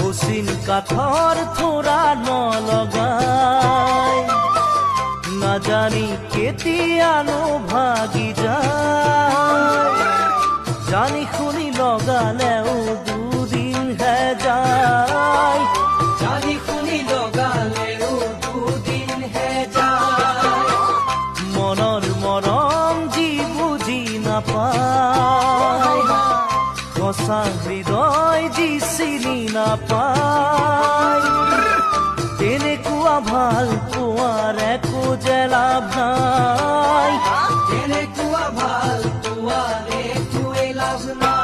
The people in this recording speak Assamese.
অচিন কাঠৰ থোৰা নলগাই নাজানি কেতিয়ানো ভাগি যায় জানি শুনি লগালেও দুদিনহে যায় জানি শুনি লগালেও দুদিনহে যায় মনৰ মৰম যি বুজি নাপায় সঁচা হৃদয় যি চিনি নাপায় তেনেকুৱা ভাল পোৱাৰ একো যে লাভ নাই তেনেকুৱা ভাল পোৱাৰ একোৱেই লাভ নাই